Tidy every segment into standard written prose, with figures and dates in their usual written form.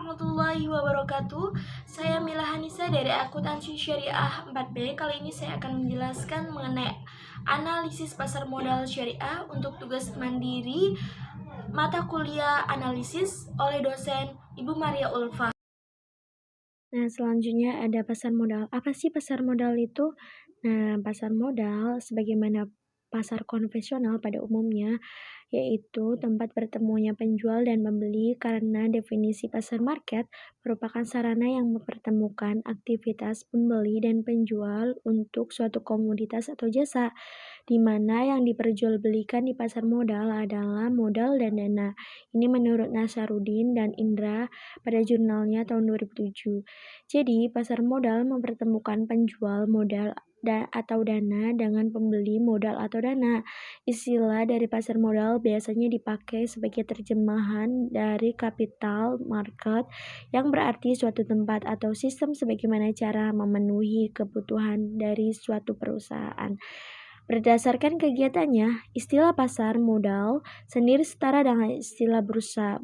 warahmatullahi wabarakatuh. Saya Mila Hanisa dari Akuntansi Syariah 4B. Kali ini saya akan menjelaskan mengenai analisis pasar modal syariah untuk tugas mandiri mata kuliah analisis oleh dosen Ibu Maria Ulfa. Nah, selanjutnya ada pasar modal. Apa sih pasar modal itu? Nah, pasar modal sebagaimana pasar konvensional pada umumnya, yaitu tempat bertemunya penjual dan pembeli karena definisi pasar market merupakan sarana yang mempertemukan aktivitas pembeli dan penjual untuk suatu komoditas atau jasa, di mana yang diperjualbelikan di pasar modal adalah modal dan dana. Ini menurut Nasarudin dan Indra pada jurnalnya tahun 2007. Jadi, pasar modal mempertemukan penjual modal atau dana dengan pembeli modal atau dana. Istilah dari pasar modal biasanya dipakai sebagai terjemahan dari capital market yang berarti suatu tempat atau sistem sebagaimana cara memenuhi kebutuhan dari suatu perusahaan. Berdasarkan kegiatannya, istilah pasar modal sendiri setara dengan istilah bursa,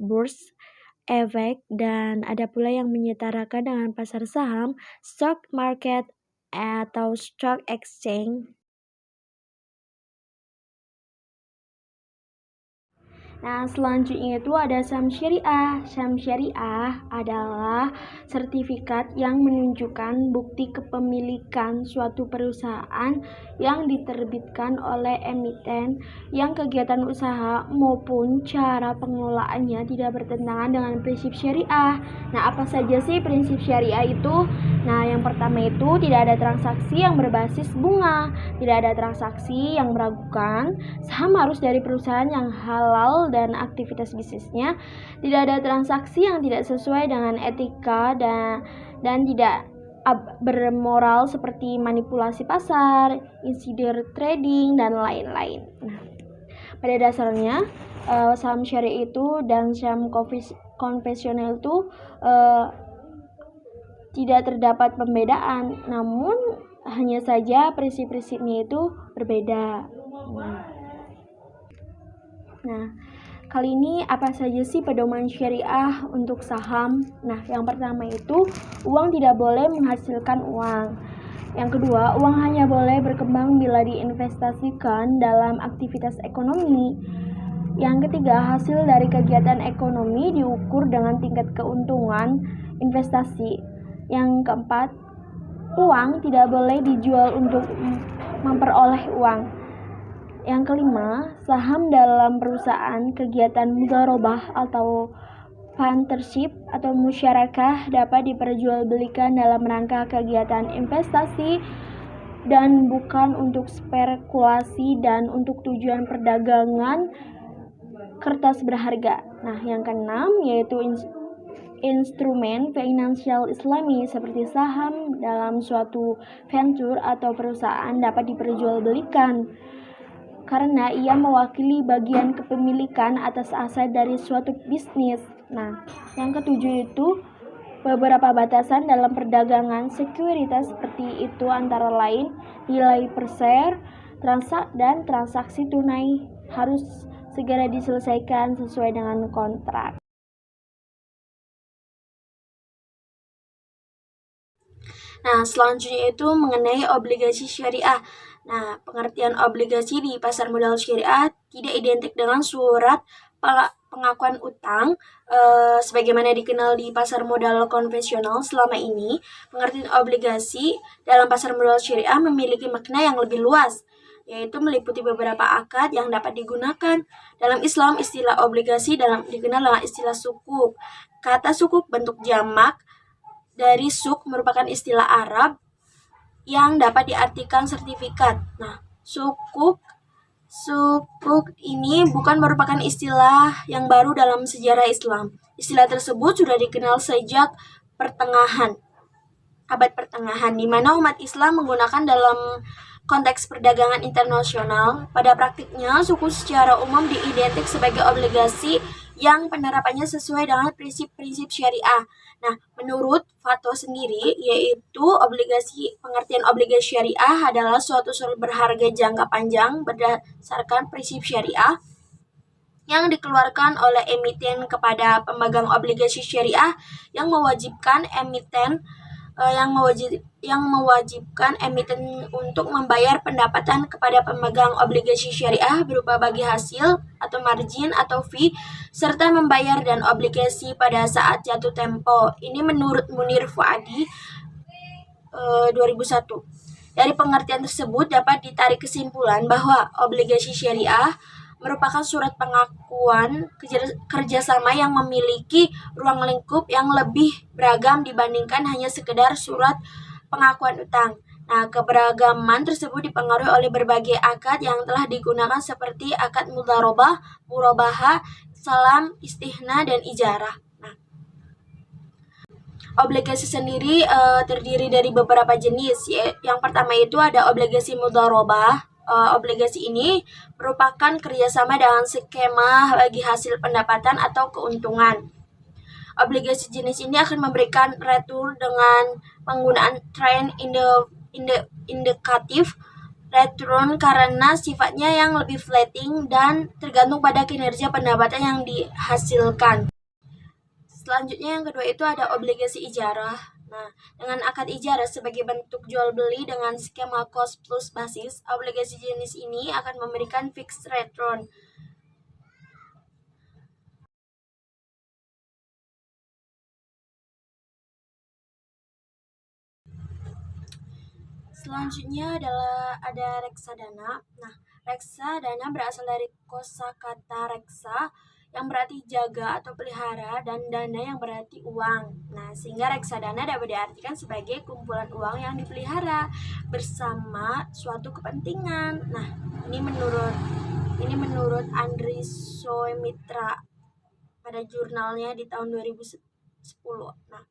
efek, dan ada pula yang menyetarakan dengan pasar saham, stock market, atau stock exchange. Nah, selanjutnya itu ada saham syariah. Saham syariah adalah sertifikat yang menunjukkan bukti kepemilikan suatu perusahaan yang diterbitkan oleh emiten yang kegiatan usaha maupun cara pengelolaannya tidak bertentangan dengan prinsip syariah. Nah, apa saja sih prinsip syariah itu? Nah, yang pertama itu tidak ada transaksi yang berbasis bunga, tidak ada transaksi yang meragukan, saham harus dari perusahaan yang halal dan aktivitas bisnisnya, tidak ada transaksi yang tidak sesuai dengan etika dan tidak bermoral seperti manipulasi pasar, insider trading, dan lain-lain. Nah, pada dasarnya saham syariah itu dan saham konvensional itu tidak terdapat pembedaan, namun hanya saja prinsip-prinsipnya itu berbeda. Nah, kali ini apa saja sih pedoman syariah untuk saham? Nah, yang pertama itu uang tidak boleh menghasilkan uang. Yang kedua, uang hanya boleh berkembang bila diinvestasikan dalam aktivitas ekonomi. Yang ketiga, hasil dari kegiatan ekonomi diukur dengan tingkat keuntungan investasi. Yang keempat, uang tidak boleh dijual untuk memperoleh uang. Yang kelima, saham dalam perusahaan kegiatan mudharabah atau partnership atau musyarakah dapat diperjualbelikan dalam rangka kegiatan investasi dan bukan untuk spekulasi dan untuk tujuan perdagangan kertas berharga. Nah, yang keenam yaitu instrumen finansial Islami seperti saham dalam suatu venture atau perusahaan dapat diperjualbelikan karena ia mewakili bagian kepemilikan atas aset dari suatu bisnis. Nah, yang ketujuh itu beberapa batasan dalam perdagangan sekuritas seperti itu antara lain nilai per share, dan transaksi tunai harus segera diselesaikan sesuai dengan kontrak. Nah, selanjutnya itu mengenai obligasi syariah. Nah, pengertian obligasi di pasar modal syariah tidak identik dengan surat pengakuan utang sebagaimana dikenal di pasar modal konvensional selama ini. Pengertian obligasi dalam pasar modal syariah memiliki makna yang lebih luas, yaitu meliputi beberapa akad yang dapat digunakan. Dalam Islam, istilah obligasi dikenal dengan istilah sukuk. Kata sukuk bentuk jamak dari suk merupakan istilah Arab yang dapat diartikan sertifikat. Nah, sukuk ini bukan merupakan istilah yang baru dalam sejarah Islam. Istilah tersebut sudah dikenal sejak abad pertengahan, di mana umat Islam menggunakan dalam konteks perdagangan internasional. Pada praktiknya, suku secara umum diidentik sebagai obligasi yang penerapannya sesuai dengan prinsip-prinsip syariah. Nah, menurut fatwa sendiri, yaitu pengertian obligasi syariah adalah suatu surat berharga jangka panjang berdasarkan prinsip syariah yang dikeluarkan oleh emiten kepada pemegang obligasi syariah yang mewajibkan emiten untuk membayar pendapatan kepada pemegang obligasi syariah berupa bagi hasil atau margin atau fee serta membayar dan obligasi pada saat jatuh tempo. Ini menurut Munir Fuadi 2001. Dari pengertian tersebut dapat ditarik kesimpulan bahwa obligasi syariah merupakan surat pengakuan kerjasama yang memiliki ruang lingkup yang lebih beragam dibandingkan hanya sekedar surat pengakuan utang. Nah, keberagaman tersebut dipengaruhi oleh berbagai akad yang telah digunakan seperti akad mudharabah, murabahah, salam, istihna, dan ijarah. Obligasi sendiri terdiri dari beberapa jenis. Yang pertama itu ada obligasi mudharabah. Obligasi ini merupakan kerjasama dengan skema bagi hasil pendapatan atau keuntungan. Obligasi jenis ini akan memberikan return dengan penggunaan trend indikatif return karena sifatnya yang lebih flatting dan tergantung pada kinerja pendapatan yang dihasilkan. Selanjutnya yang kedua itu ada obligasi ijarah. Nah, dengan akad ijarah sebagai bentuk jual beli dengan skema cost plus basis, obligasi jenis ini akan memberikan fixed return. Selanjutnya adalah ada reksadana. Nah, reksadana berasal dari kosakata reksa yang berarti jaga atau pelihara dan dana yang berarti uang. Nah, sehingga reksadana dapat diartikan sebagai kumpulan uang yang dipelihara bersama suatu kepentingan. Nah, ini menurut Andri Soemitra pada jurnalnya di tahun 2010. Nah,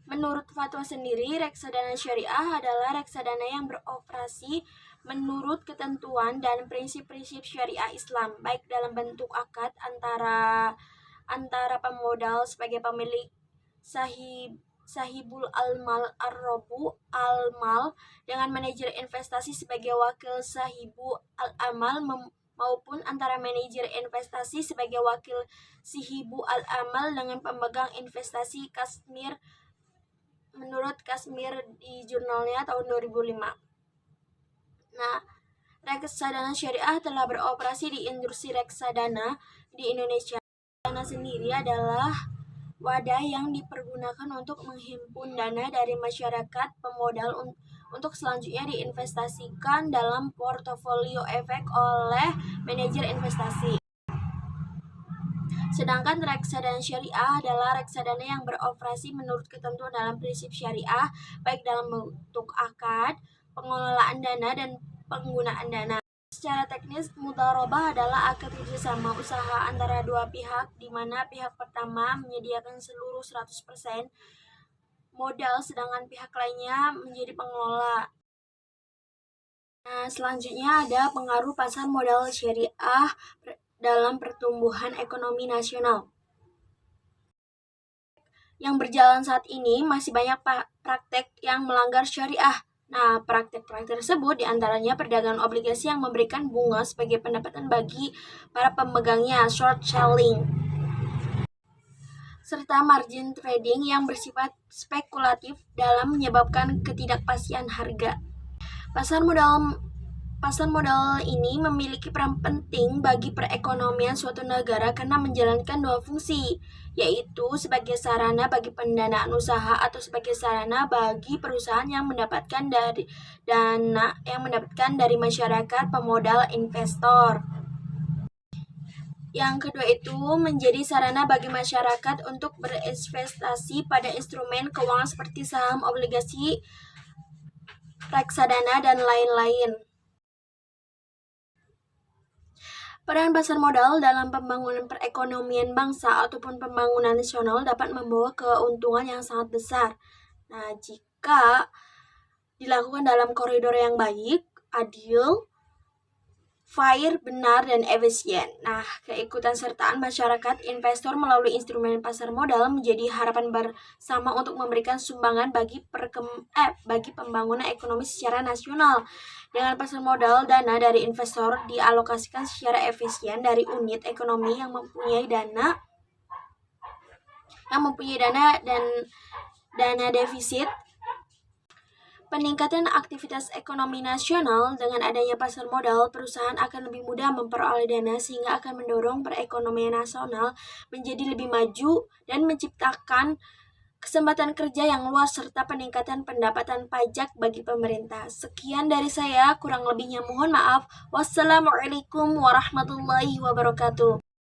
menurut fatwa sendiri, reksadana syariah adalah reksadana yang beroperasi menurut ketentuan dan prinsip-prinsip syariah Islam, baik dalam bentuk akad antara pemodal sebagai pemilik sahibul al-mal ar-robu al-mal dengan manajer investasi sebagai wakil sahibu al-amal maupun antara manajer investasi sebagai wakil sihibu al-amal dengan pemegang investasi Kashmir menurut Kashmir di jurnalnya tahun 2005. Nah, reksadana syariah telah beroperasi di industri reksadana di Indonesia. Reksadana sendiri adalah wadah yang dipergunakan untuk menghimpun dana dari masyarakat pemodal untuk selanjutnya diinvestasikan dalam portofolio efek oleh manajer investasi. Sedangkan reksadana syariah adalah reksadana yang beroperasi menurut ketentuan dalam prinsip syariah, baik dalam bentuk akad, pengelolaan dana, dan penggunaan dana. Secara teknis, mudharabah adalah akad kerjasama usaha antara dua pihak, di mana pihak pertama menyediakan seluruh 100% modal, sedangkan pihak lainnya menjadi pengelola. Nah, selanjutnya ada pengaruh pasar modal syariah dalam pertumbuhan ekonomi nasional. Yang berjalan saat ini masih banyak praktek yang melanggar syariah. Nah, praktek-praktek tersebut diantaranya perdagangan obligasi yang memberikan bunga sebagai pendapatan bagi para pemegangnya, short selling, serta margin trading yang bersifat spekulatif dalam menyebabkan ketidakpastian harga. Pasar modal ini memiliki peran penting bagi perekonomian suatu negara karena menjalankan dua fungsi, yaitu sebagai sarana bagi pendanaan usaha atau sebagai sarana bagi perusahaan yang mendapatkan dari masyarakat pemodal investor. Yang kedua itu menjadi sarana bagi masyarakat untuk berinvestasi pada instrumen keuangan seperti saham, obligasi, reksadana, dan lain-lain. Peran pasar modal dalam pembangunan perekonomian bangsa ataupun pembangunan nasional dapat membawa keuntungan yang sangat besar. Nah, jika dilakukan dalam koridor yang baik, adil, fair, benar, dan efisien. Nah, keikutsertaan sertaan masyarakat investor melalui instrumen pasar modal menjadi harapan bersama untuk memberikan sumbangan bagi pembangunan ekonomi secara nasional. Dengan pasar modal, dana dari investor dialokasikan secara efisien dari unit ekonomi yang mempunyai dana dan dana defisit. Peningkatan aktivitas ekonomi nasional dengan adanya pasar modal, perusahaan akan lebih mudah memperoleh dana sehingga akan mendorong perekonomian nasional menjadi lebih maju dan menciptakan kesempatan kerja yang luas serta peningkatan pendapatan pajak bagi pemerintah. Sekian dari saya, kurang lebihnya mohon maaf. Wassalamualaikum warahmatullahi wabarakatuh.